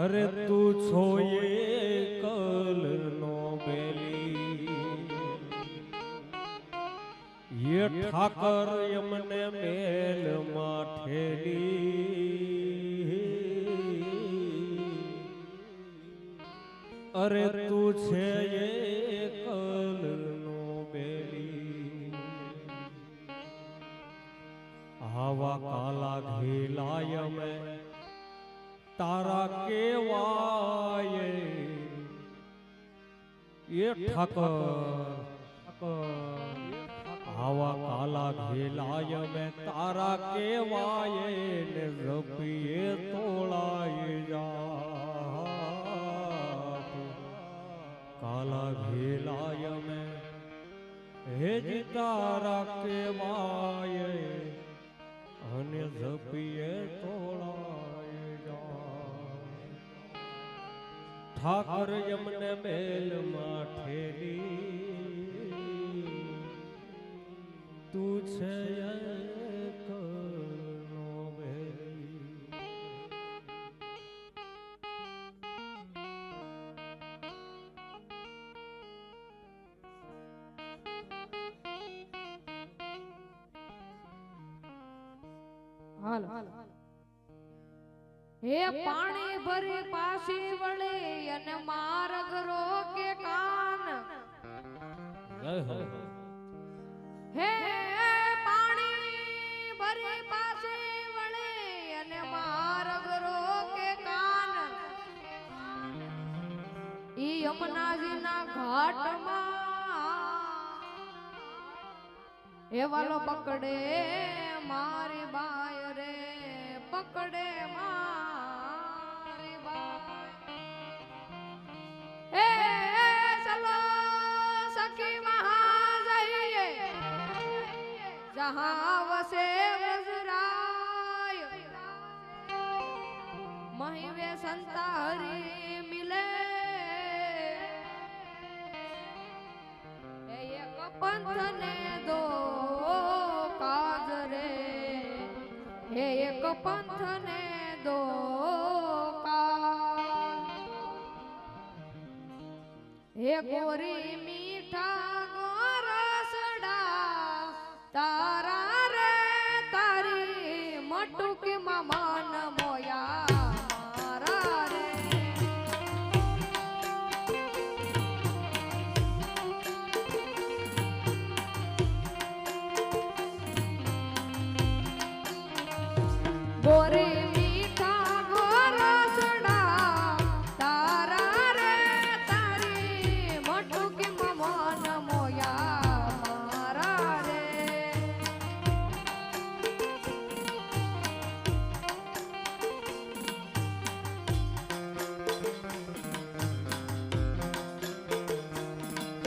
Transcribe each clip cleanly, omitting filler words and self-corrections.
અરે તું છો એ કલ નો બેલી ये ઠાકર યમને મેલ માં ઠેલી અરે તું છે એ કલ નો બેલી આવા કાલા ઘેલાય મેં તારા કેવાય ये ઠાકર આવા કાલા ઘેલાય મેં તારા કેવાય ને રપીએ તોળાય જા કાલા ઘેલાય મેં હેજી તારા કેવાય અને રપીએ તોળાય જા ઠાકર યમને મેલ માં ઠેલી તું છે નો બેલી હાલો હે પાણી ભરી પાછી વળે અને માર્ગ રોકે કાન હે પાણી ભરી પાછી વળે અને માર્ગ રોકે કાન ઈ યમુનાજીના ઘાટમાં એ વાલો પકડે મારી બાય રે પકડે મારી બાય એ ચલો સખી મહા જઈએ જહાં વસે વ્રજરાય મહિવે સંતા હરી મિલે એક પંથ ને દો કાજ રે એક પંથ ને દો કાજ હે ગોરી મીઠા ગોરસડા તારા રે તારી મટુકી મન મોયા મારા રે ગોરી મીઠા ગોરસડા તારા રે તારી મટુકી મન મોયા મારા રે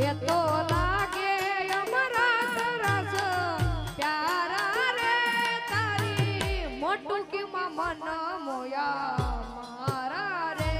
એ તો લાગે અમરા રસ પ્યારા રે તારી મોટું કે મન મોયા મારા રે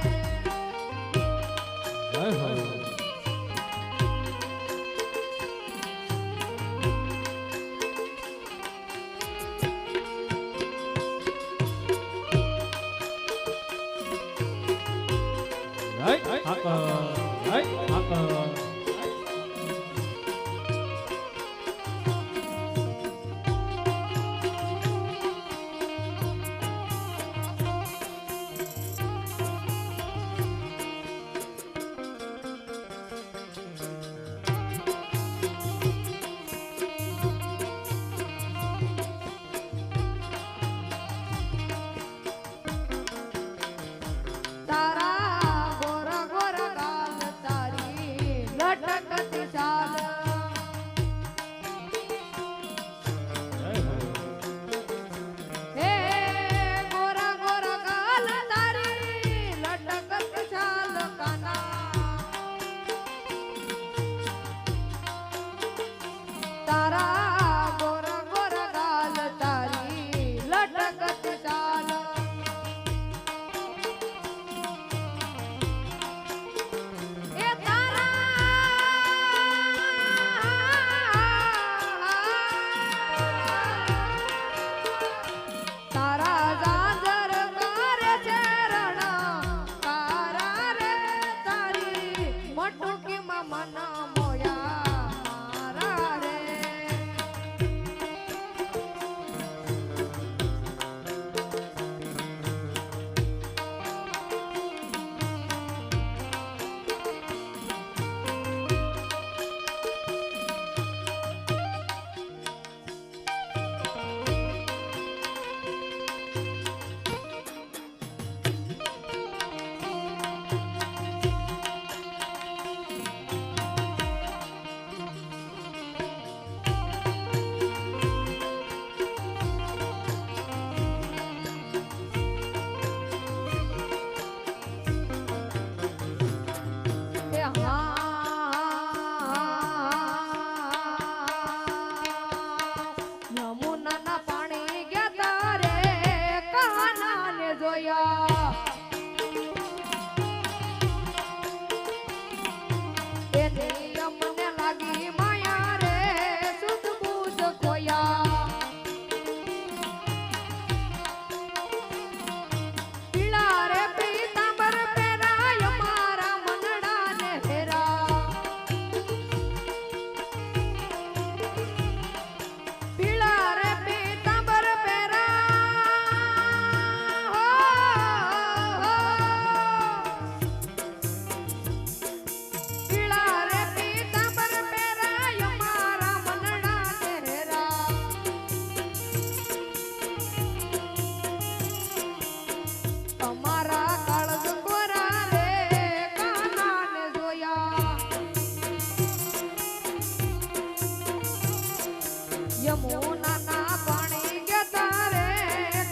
જોયા એની અમને લાગી માયા રે સુધ બુધ ખોયા પીળા રે પીતાંબર પહેરાય મારા મનડા ને હેરા પીળા રે પીતાંબર પીળા રે પીતાંબર પહેરાય મારા મનડા ને હેરા અમારા કાળજ કોરા રે કાનાને જોયા યમુનાના પાણી ગેતા રે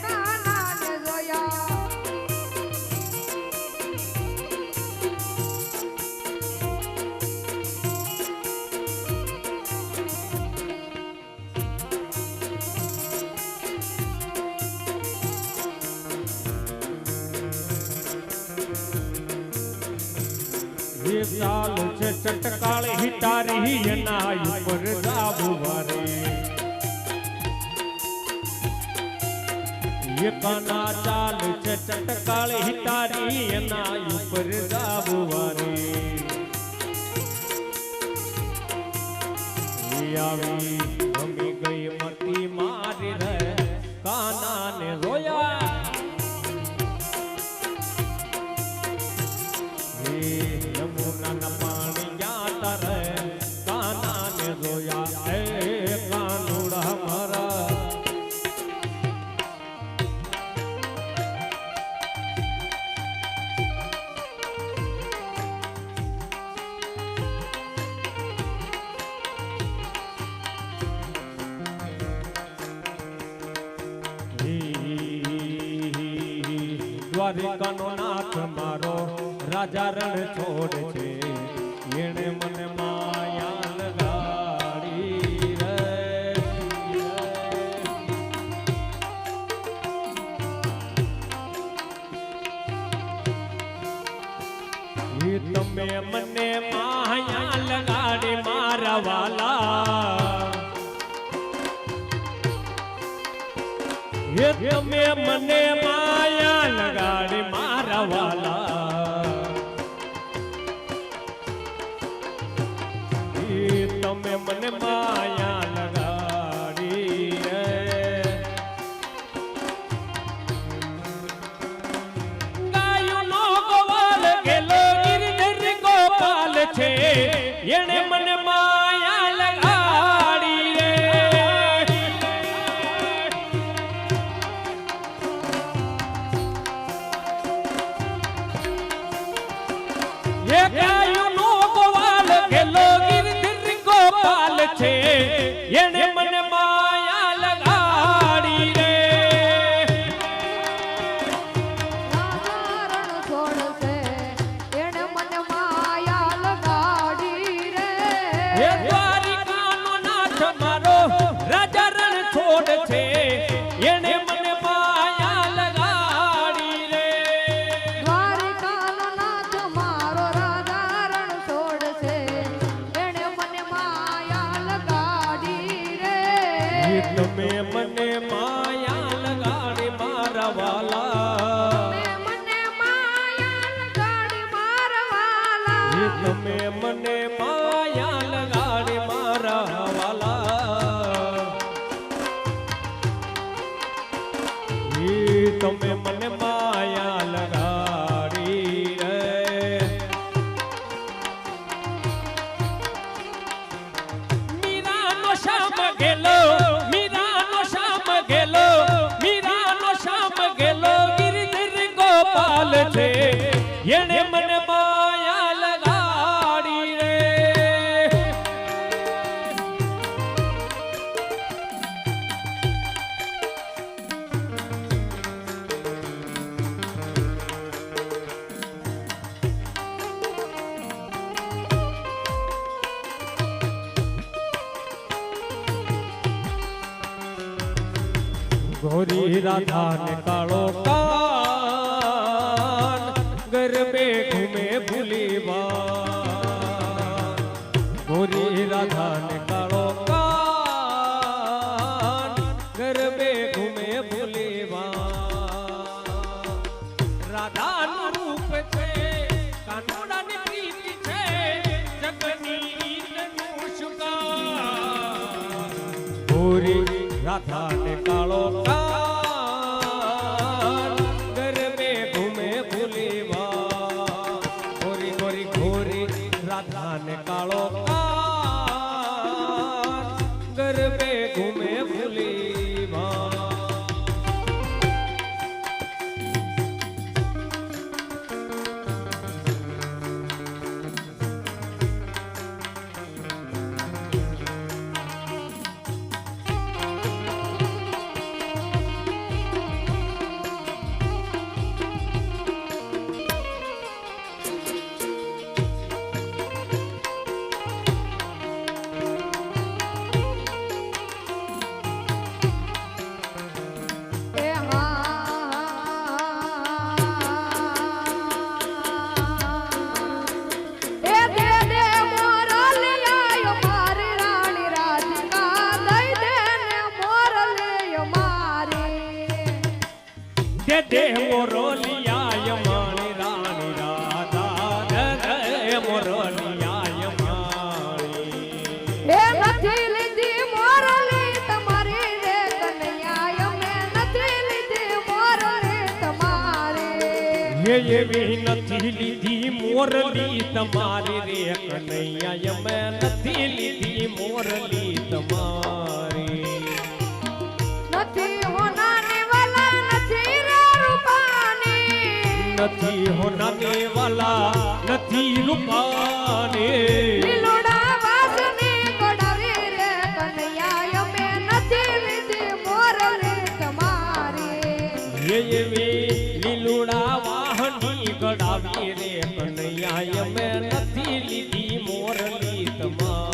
કાનાને જોયા એ ચાલ છે ચટકાળ હિટારી એના ઉપર જાબુવારે એ કાના ચાલ છે ચટકાળ હિટારી એના ઉપર જાબુવારે એ આવી ગમી ગઈ મતી મારી રે કાનાને રોયા યમુનાના પાણી ગયા તારે કાનાને જોયા એ કાનુડા મારા દ્વારિકાનો નાથ મારો રાજા રણ છોડ છે એણે મને માયા લગાડી રે એ તમે મને માયા લગાડી મારા વાલા એ તમે મને માયા લગાડી મારા વાલા એ તમે મને માયા લગાડી રે ગાયોનો ગોવાલ ગેલો ગિરધર ગોપાલ છે એણે મને માયા લગાડી રે એ ગાયોનો ગોવાલ ગેલો ગિરધર ગોપાલ છે એણે મને માયા લગાડી રે રાજા રણ છોડશે એણે મને માયા લગાડી રે એ દ્વારિકાનો નાથ મારો રાજા રણ છોડ છે એણે મને માયા લગાડી રે દ્વારિકાનો નાથ મારો રાજા રણ છોડશે એણે મને માયા લગાડી રે એ તમે મને માયા લગાડી મારા વાલા મને માયા લગાડી મારા વાલા એ તમે મને માયા લગાડી મારા વાલા એ તમે મને માયા લગાડી રે મીરાનો શ્યામ ગેલો મીરાનો શ્યામ ગેલો મીરાનો શ્યામ ગેલો ગિરધર ગોપાલ છે એણે મને માયા લગાડી રે ગોરી રાધા ને કાળો કા રાધા ને કાળો કાન ગરબે ઘૂમે ભૂલીવા ગોરી ગોરી ઘોરી રાધા ને કાળો કાન ગરબે ઘૂમે ભૂલીવા દે મોરલિયા માણી રાણી રાધા દે મોરલિયા માણી એ નથી લીધી મોરલી તમારી રે કનૈયા અમે નથી લીધી મોરલી તમારી એવી નથી લીધી મોરલી તમારી રે કનૈયા અમે નથી લીધી મોરલી તમારી નથી હોનાની વાલા નથી રે રૂપાની નથી હોનાને વાલા નથી રૂપાને લીલોડા વાસની ગોડાવી રે કનૈયા અમે નથી લીધી મોરલી તમારી એવી લીલુડા વાહની ગડાવી રે કનૈયા અમે નથી લીધી મોરલી તમારી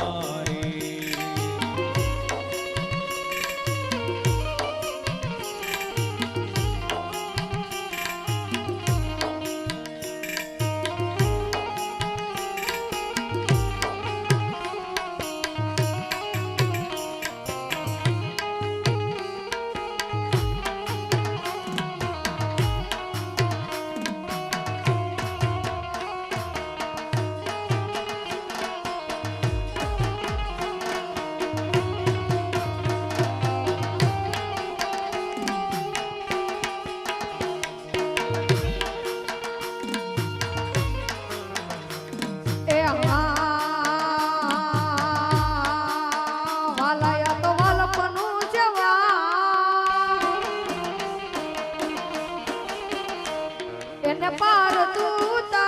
એને પાર તૂતા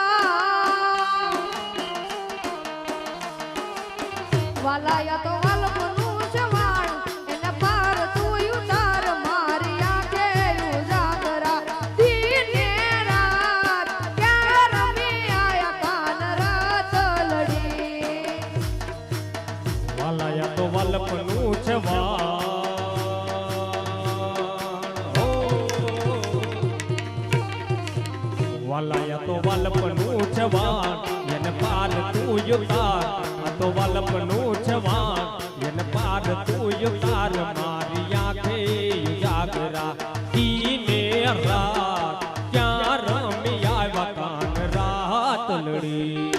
વાલાયા તો વાલપનું જવાણ એને પાર તું ઉતાર મારી આંખે ઉજાગરા દીને રાત ક્યાં રમી આયા કાન રાત લડી વાલાયા તો વાલપનું જવાણ વાલાયા તો વાલપનું જવાન એને પાર તું યુતાર આ તો વાલપનું જવાન એને પાર તું યુતાર મારી આંખે ઉજાગરા દીને રાત ક્યાં રમી આવ્યા કાન રાત લડી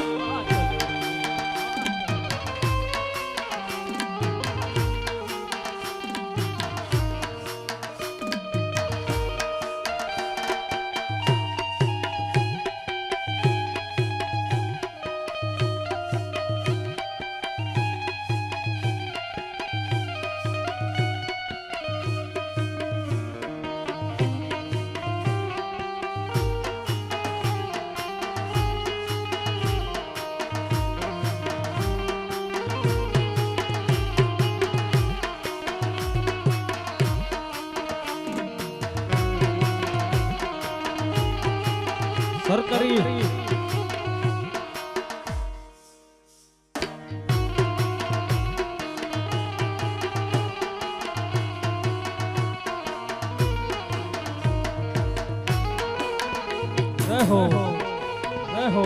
સરકારી રહો રહો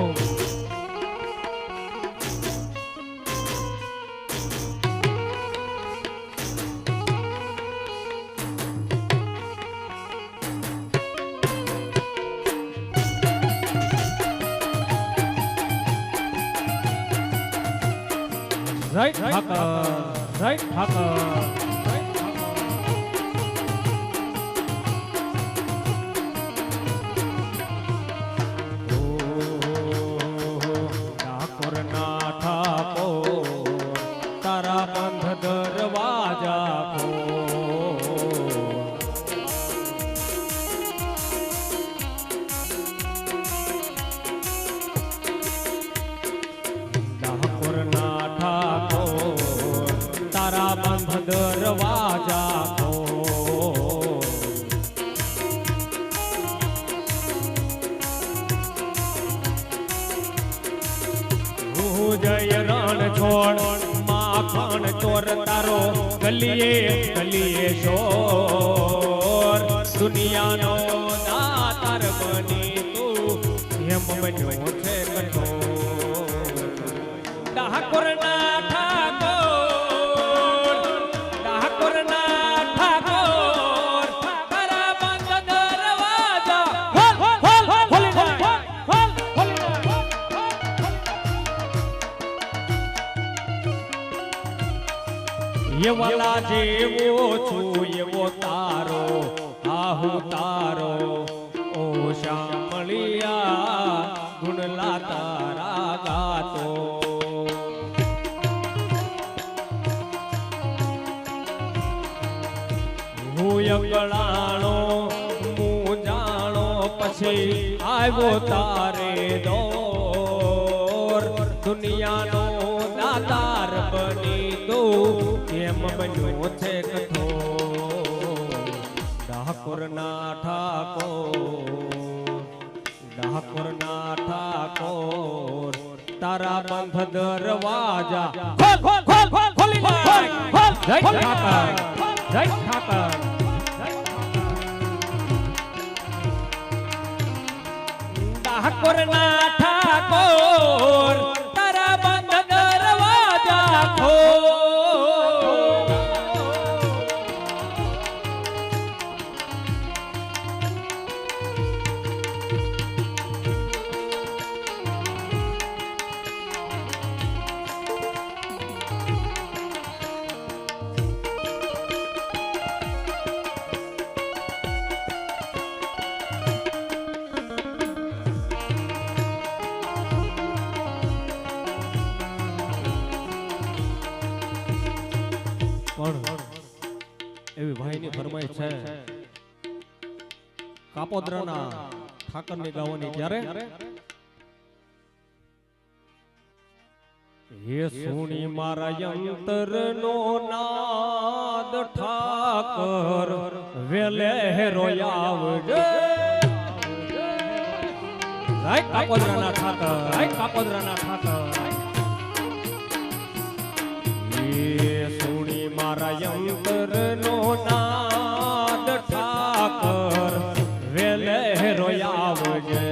right Thakar right Thakar right Thakar છોડ માખણ ચોર તારો ગલીએ ગલીએ શોર દુનિયાનો દાતાર બની તું એમ બન્યો છે કઠોર ડાકોરના ઠાકોર ડાકોરના ઠાકોર તારા બંધ દરવાજા ખોલી નાખ એવલા જેવો છું એવો તારો આહુ તારો ઓ શામળિયા ગુણલા તારા ગાતો હું અગળાણો હું જાણો પછી આવ્યો તારે દોર દુનિયાનો દાતાર બની દઉં કેમ બન્યો છે કઠોર ડાકોરના ઠાકોર તારા બંધ દરવાજા ખોલી નાખ જય ઠાકર જય ઠાકર ડાકોરના ઠાકોર તારા બંધ દરવાજા ખોલ એવી ભાઈની ફરમાઈશ છે કાપોદ્રાના ઠાકરની ગાવાની ત્યારે હે સુણી મારા યંતરનો નાદ ઠાકર વેલે રોયાવજે જય કાપોદ્રાના ઠાકર જય કાપોદ્રાના ઠાકર સુણી મારા યંતરનો નાદ ઠાકર વેલે રોયાવજે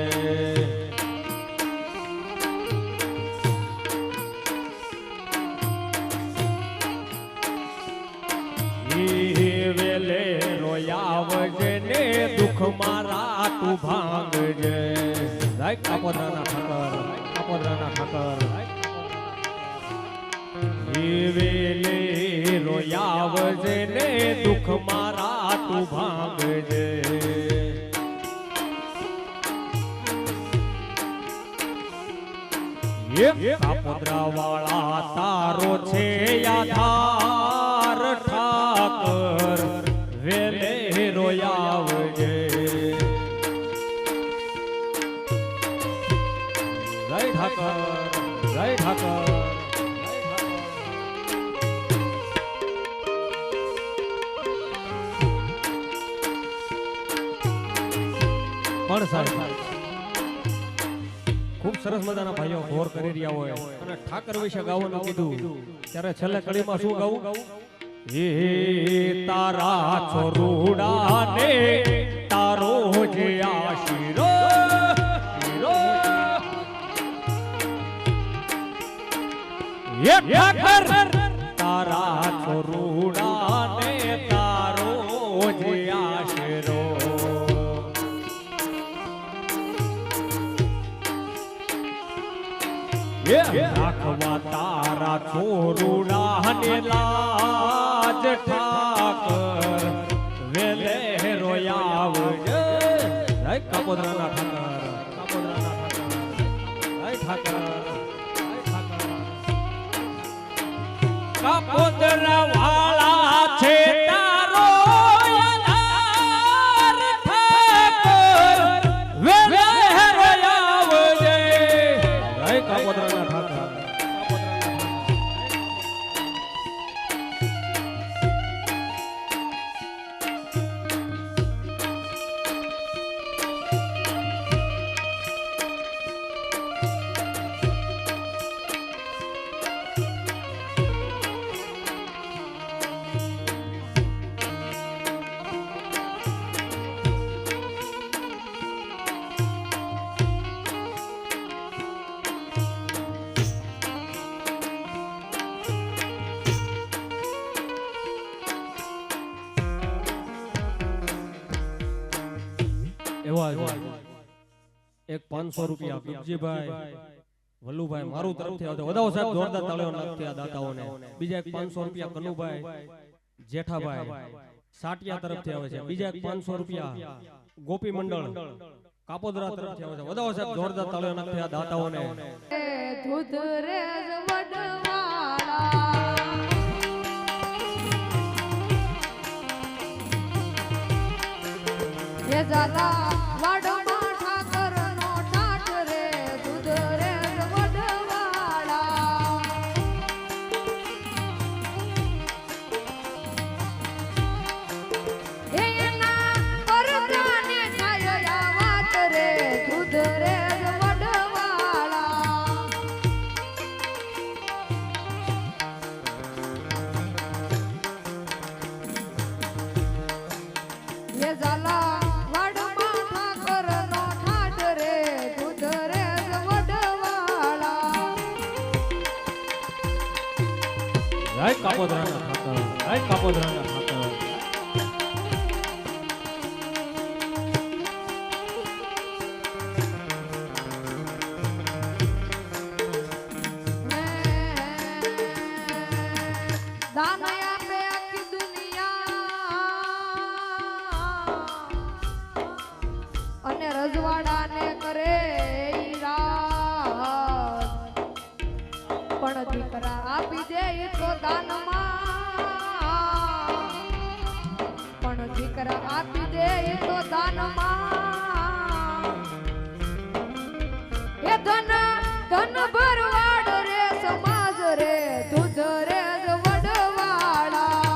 વેલે રોયાવજે ને દુઃખ મારા તું ભાંગજે જય કાપોદ્રાના ઠાકર કાપોદ્રાના ઠાકર વેલે રોયાવજે ને દુઃખ મારા તું ભાંગજે કાપોદ્રા વાળા તારો છે આધાર ઠાકર વેલે રોયાવજે જય ઠાકર જય ઠાકર પણ સાહેબ ખૂબ સરસ મજાના ભાઈઓ ઘોર કરી રહ્યા હોય અને ઠાકર વિશે ગાવાનું કીધું ત્યારે છેલ્લે કડીમાં શું ગાવું હે તારા છોરુડા ને તારો જે આશીરો હે ઠાકર તારા છોરુડા ને તારો જે આશીરો રાખવા તારા છોરુડા ને લાજ ઠાકર વેલે રોયાવજે જય કાપોદ્રાના ઠાકર કાપોદ્રાના ઠાકર જય ઠાકર કાપોદ્રા વાળા છે તારો આધાર ઠાકર વેલે રોયાવજે જય કાપોદ્રાના ઠાકર એવા જ એક 500 રૂપિયા ગગજીભાઈ વલ્લુભાઈ મારું તરફથી આવતો વધાવો સાહેબ જોરદાર તાળીઓ નાખતી આ દાતાઓને બીજા એક 500 રૂપિયા કનુભાઈ જેઠાભાઈ સાટિયા તરફથી આવે છે બીજા એક 500 રૂપિયા ગોપી મંડળ કાપોદરા તરફથી આવે છે વધાવો સાહેબ જોરદાર તાળીઓ નાખતી આ દાતાઓને ધૂધ રે વડવાળા એ દાદા વાડમાં ઠાકરનો ઠાઠ રે ધૂધ રે વડવાળા એના પરદાને થાય વાત રે ધૂધ રે વડવાળા એ ઝાલા જય કાપોદરાના ઠાકર જય કાપોદરાના ઠાકર દાન આપે આખી દુનિયા અને રજવાડાને કરે ઈ રાત પણ દીકરા આપી દે એ તો દાનમાં પણ દીકરા આપી દે એ તો દાનમાં એ ધન ધન ભરવાડ રે સમાજ રે દૂધ રે વડવાળા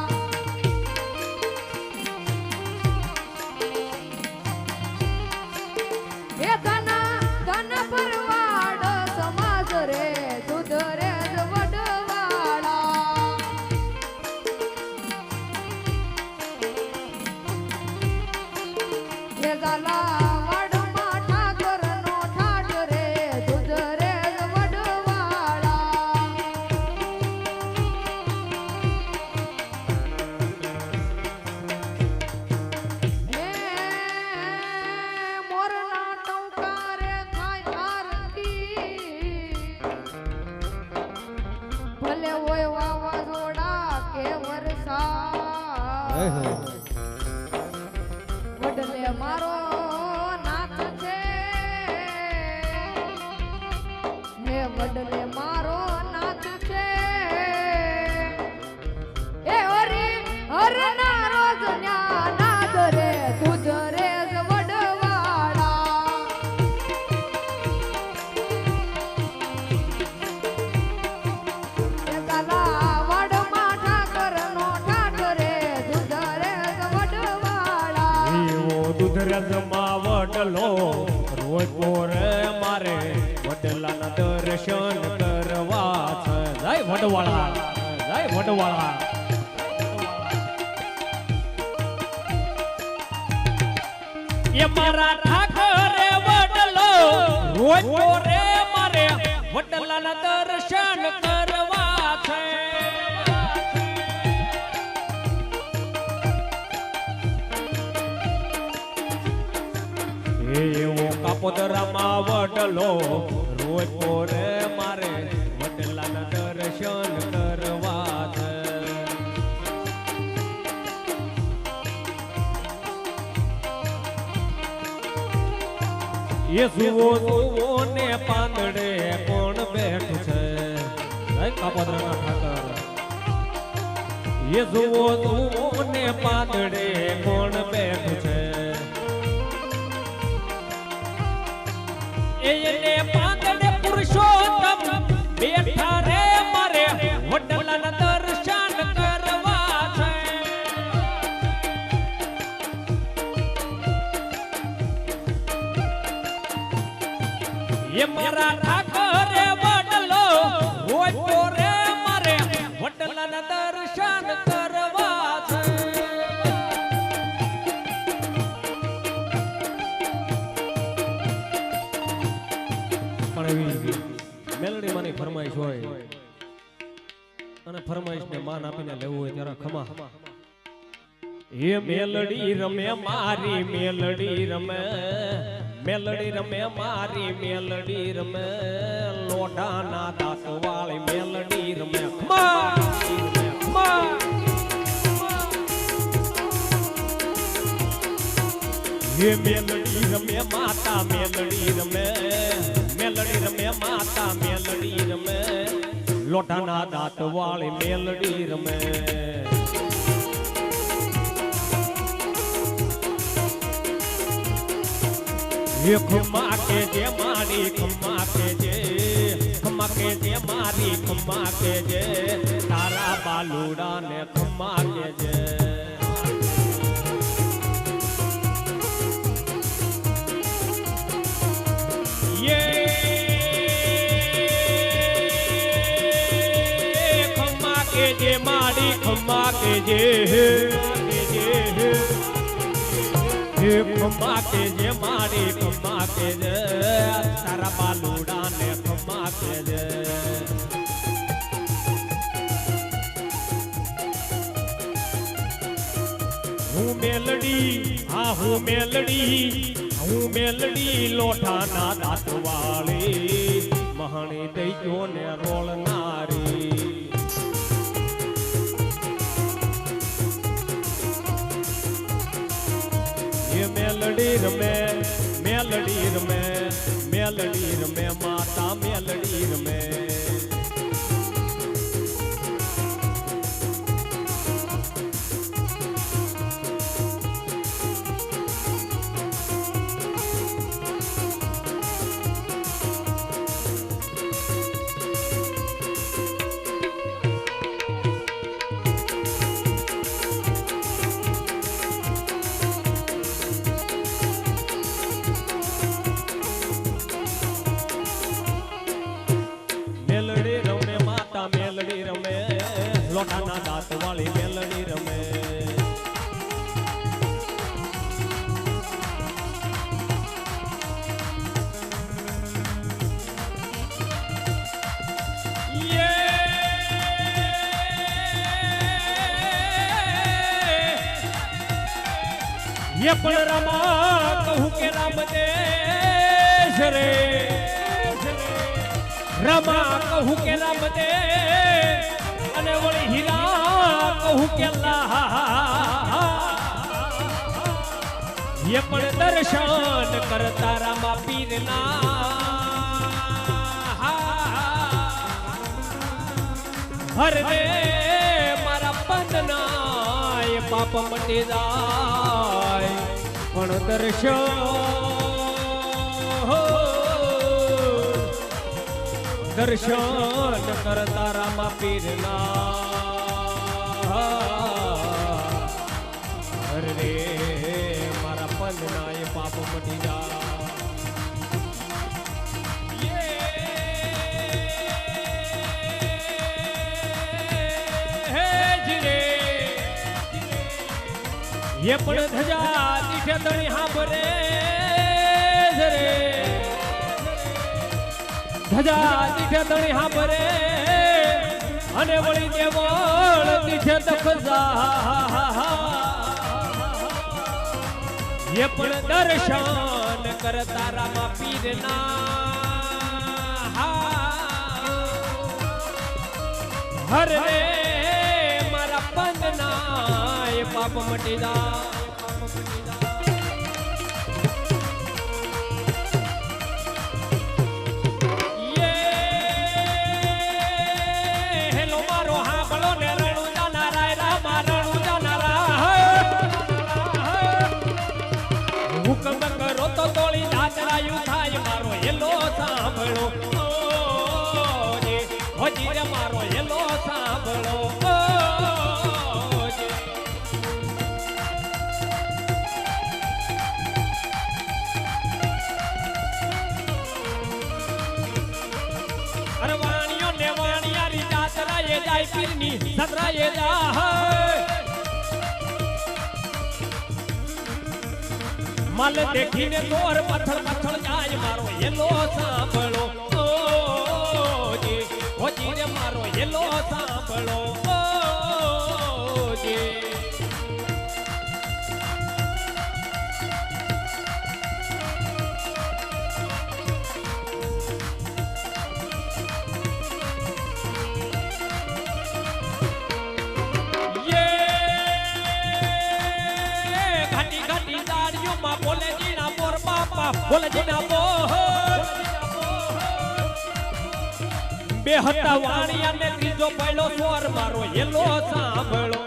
એ ધન ધન ભરવાડ સમાજ રે દૂધ રે વાડમાં ઠાકરનો ઠાઠ રે દૂધ રે વડવાળા હે મોરના ટંકારે થાય આરતી ભલે હોય વાવાઝોડા કે વરસાદ વડલે મારો નાથ છે હે વડલે મારો નાથ છે એ હરના રોજ નાદ રે દૂધ રે વડવાળા એ કાલા વાડમાં ઠાકરનો ઠાઠ રે દૂધ રે વડવાળા દૂધરજમાં વડલો રોજ પોરે મારે વડલાના દર્શન કરવા છે જય વડવાળા જય વડવાળા એ મારા ઠાકરે વડલો રોજ પોરે મારે વડલાના દર્શન કરવા છે એવો કાપોદરામાં વડલો રોજ પોરે મારે વડલાના દર્શન કરવા છે એ જુઓ જુઓ ને પાંદડે કોણ બેઠું છે જય કાપોદરાના ઠાકર એ જુઓ જુઓ ને પાંદડે કોણ બેઠું છે એને પાંદડે પુરુષોત્તમ બેઠા રે મારે વડલાના દર્શન કરવા છે એ મારા ઠાકરે વડલો હોય પોરે મારે વડલાના દર્શન કરવા છે મેલડી માની ફરમાઈશ હોય અને ફરમાઈશ ને માન આપીને લેવું હોય ત્યારે ખમા એ મેલડી રમે મારી મેલડી રમે મેલડી રમે મારી મેલડી રમે લોઢાના દાંત વાળી મેલડી રમે એ મેલડી રમે માતા મેલડી રમે મેલડી રમે માતા મેલડી રમે લોઢાના દાંત વાળી મેલડી રમે ખમ્મા કે જે મારી ખમ્મા કે જે મારી ખમ્મા કે જે તારા બાલુડા ને ખમ્મા કે જે ખમ્મા કે જે મારી ખમ્મા કે જે ખમ્મા કે જે મારી ખમ્મા કે જે તારા બાલુડા ને ખમ્મા કે જે હું મેલડી લોઠાના દાંત વાળી મહાણી દઈજો ને રોલનારી મેલડી રમે મેલડી રમે મેલડી રમે માતા મેલડી રમે લોટાના દાંત વાળી મેલડી રમે ये पण रमा कहूँ के राम देश रे रमा कहूँ के राम दे અને વળી હીરા કહું કે એ પણ દર્શન કરતા રામા પીરના હર રે મારા પદના એ પાપ મટી જાય પણ દર્શન કરતા રામા પીરના રે મારા પંદના એ પાપ મટી જાય એ પણ ધજા દીઠે તણી હાંભરે રે ધજા દીઠે તણી હાંભરે અને વળી દેવળ દીઠે દખજા એ પણ દર્શન કરતા રામા પીરના હર રે મારા પંદના એ પાપ મટી જા હુકમ કરો તો તોળી દાતરાયું થાય મારો હેલો સાંભળો હજી રે મારો હેલો સાંભળો અરે વાણિયો ને વાણિયારી દાતરાએ જાય પીરની સતરાએ જાય મલ દેખીને તોર પથ્થર પથ્થર જાય મારો હેલો સાંભળો હોજી રે મારો હેલો સાંભળો બાપા બોલજીના બોલ બે હતા વાણિયા ને ત્રીજો પહેલો સ્વર મારો એલો સાંભળો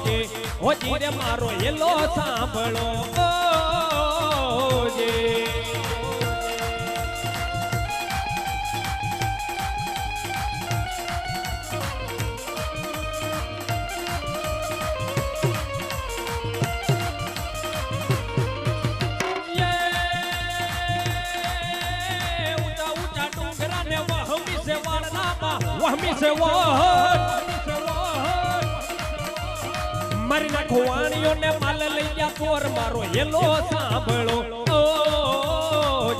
જે હોજી રે મારો એલો સાંભળો જે વહમી સે મારી નાખો વાણીઓને માલ લઈ ગયા ચોર મારો એલો સાંભળો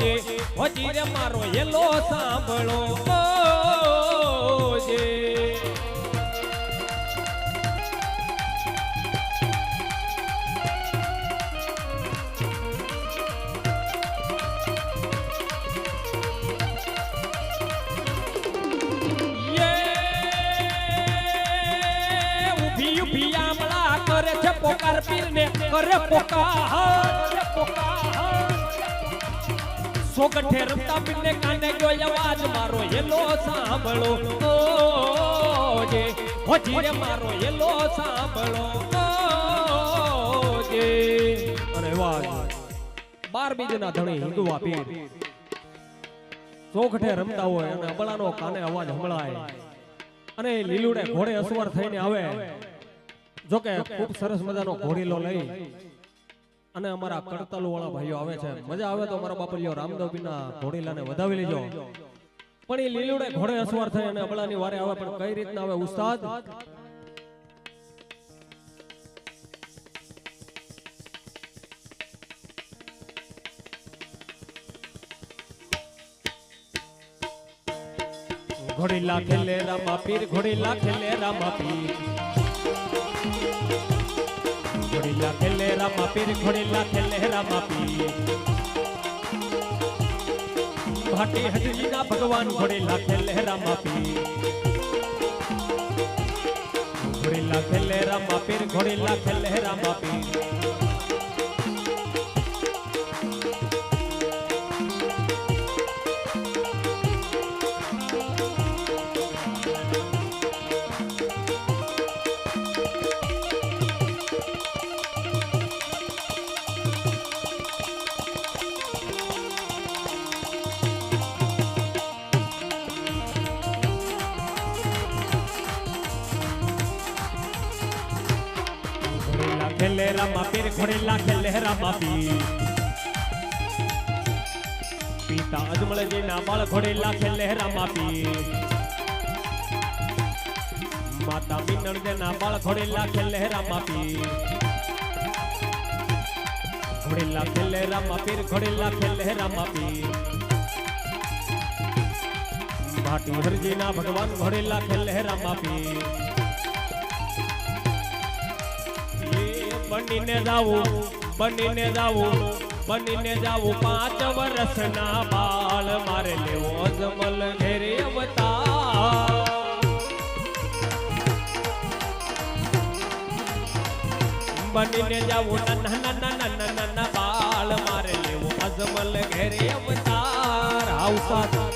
જે હોજી રે મારો એલો સાંભળો જે કરે છે પોકાર પીર ને કરે પોકાર સોગઠે રમતા પીર ને કાને ગયો અવાજ મારો એલો સાંભળો જે હોજી રે મારો એલો સાંભળો જે અને અવાજ 12 બીજના ધણી હિન્દુવા પીર સોગઠે રમતા હોય અને અબળાનો કાને અવાજ સંભળાય અને લીલુડે ઘોડે અસવાર થઈને આવે જો કે ખૂબ સરસ મજાનો ઘોડીલો લઈ અને અમારા કડતાલુ વાળા ભાઈઓ આવે છે મજા આવે તો અમારા બાપલીઓ રામદેવબીના ઘોડીલાને વધાવી લેજો પણ એ લીલુડે ઘોડે અસવાર થઈ અને અબળાની વારે આવે પણ કઈ રીતના આવે ઉસ્તાદ ઘોડીલા ખેલે રામા પીર ઘોડીલા ખેલે રામા પીર ઘોડીલા ખેલે રામા પીર ઘોડીલા ખેલે રામા પીર ભાટી હજરીના ભગવાન ઘોડીલા ખેલે રામા પીર ઘોડીલા ખેલે રામા પીર ઘોડીલા ખેલે રામા પીર ખેલે રામા પીર ઘોડીલા ખેલે રામા પીર પિતા અજમલજીના બાળ ઘોડીલા ખેલે રામા પીર માતા મિનળદેના બાળ ઘોડીલા ખેલે રામા પીર ઘોડીલા ખેલે રામા પીર ઘોડીલા ખેલે રામા પીર ભાટી હરજીના ભગવાન ઘોડીલા ખેલે રામા પીર બનીને જાવું બનીને જાવું 5 વર્ષના બાળ મારે લેવો અજમલ ઘેરે અવતાર બનીને જાવું નાના બાળ મારે લેવો અજમલ ઘેરે અવતાર આવતા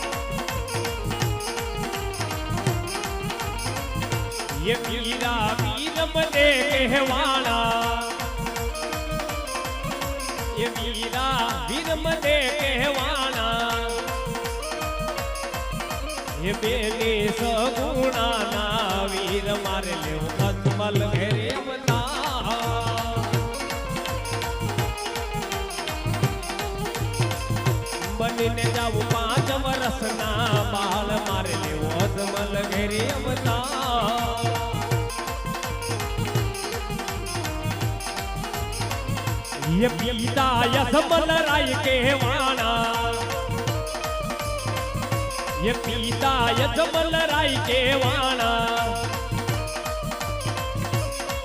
ये वीरा वीर मने कहवाना ये वीरा वीर मने कहवाना ये बेने सगुणा ना वीर मारे ले अजमल घेरे अवतार बनीने जाऊं 5 વર્ષના બાળ મારે લેવો અજમલ ઘેરે અવતાર ये पीता अजमल राय कहवाना ये पीता अजमल राय कहवाना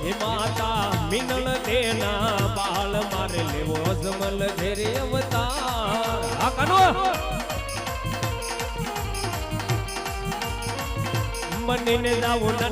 ये माता मिनल देना बाल मारे लेवो अजमल घेरे अवतार आ कनो मने ने जाओ ना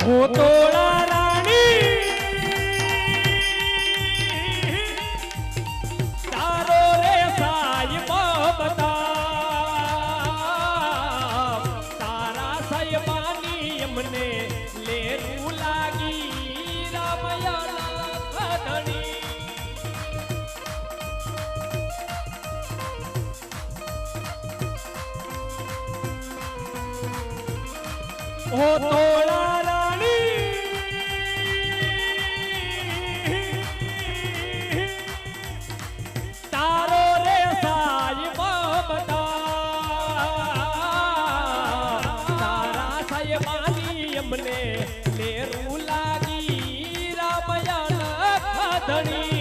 હો તોળા રાણી તારો રે સાહેબ બતા તારા સાહેબાની એમને લેરું લાગી રામયા ધણી ઓ તોળા રાણી તારો રે સાહેબ બતા તારા સાહેબાની એમને લેરું લાગી રામયા ધણી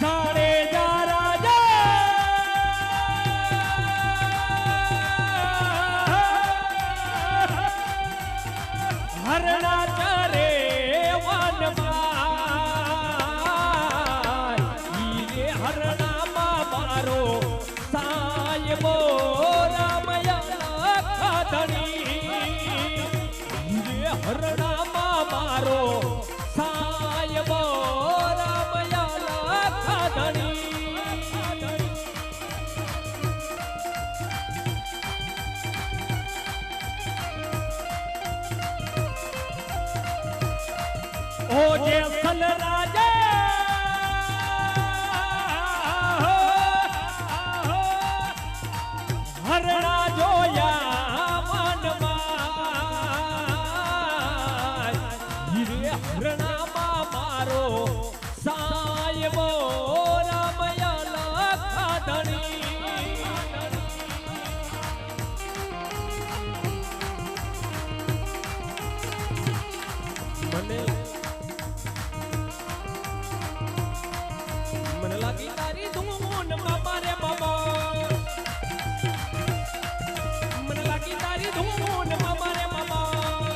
જાડેજા રાજા હરણા ચારે વનમાં ઈ હરણામાં મારો સાહેબો રામયા ધણી હરણામાં મારો સાહેબો રામયા ધણી ઓ જે સલ રાજા હરણા જોયા મનમાં હીરે હરણામાં મારો સાહેબો રામયા ધણી મને લાગી તારી ધૂન મામા રે મામા મને લાગી તારી ધૂન મામા રે મામા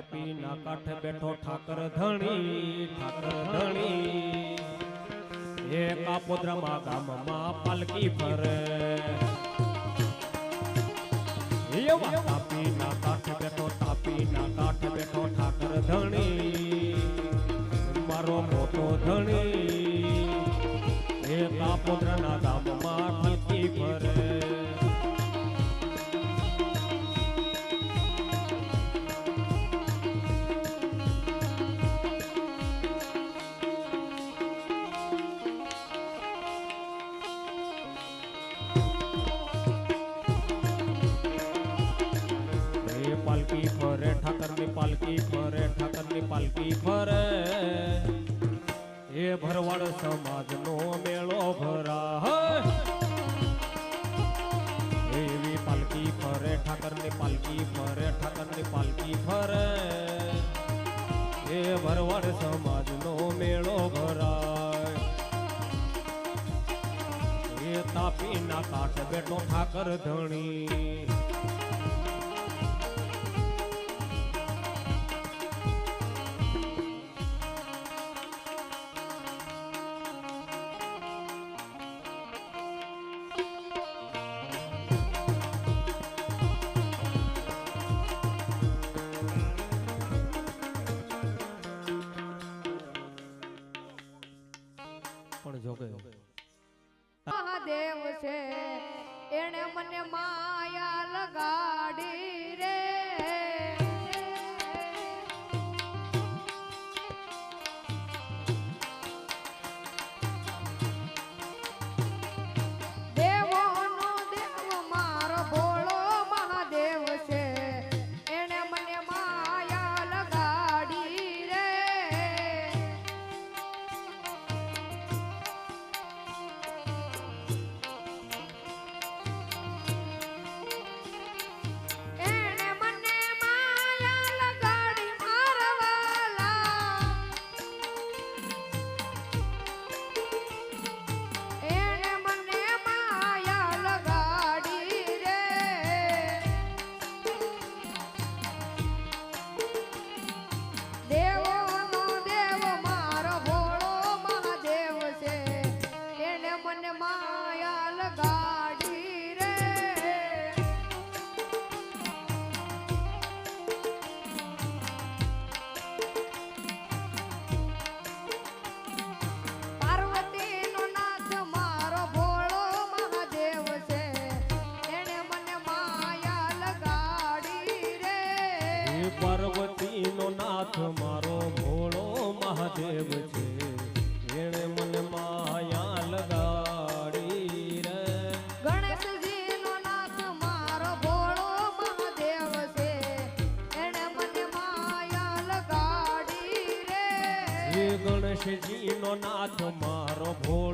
તાપી ના કાંઠે બેઠો ઠાકર ધણી એ કાપોદ્રામાં ગામમાં પાલકી ફરે એવા તાપી ના કાંઠે બેઠો ઠાકર ધણી મારો મોટો ધણી એ કાપોદ્રાના ગામમાં પાલકી ફરે પાલકી ફરે ઠાકરની પાલકી ફરે એ ભરવાડ સમાજનો મેળો ભરા એવી પાલકી ફરે ઠાકરની પાલકી ફરે એ ભરવાડ સમાજનો મેળો ભરાય એ તાપી ના કાંઠ બેઠો ઠાકર ધણી મહાદેવ છે એને મને માયા લગાડી રે દેવોનો દેવ મારો ભોળો મહાદેવ છે એને મને માયા લગાડી રે એ પાર્વતીનો નાથ મારો ભોળો મહાદેવ છે એણે મને માયા લગાડી રે ગણેશજીનો નાથ મારો ભોળો મહાદેવ છે એણે મને માયા લગાડી રે એ ગણેશજીનો નાથ મારો ભોળો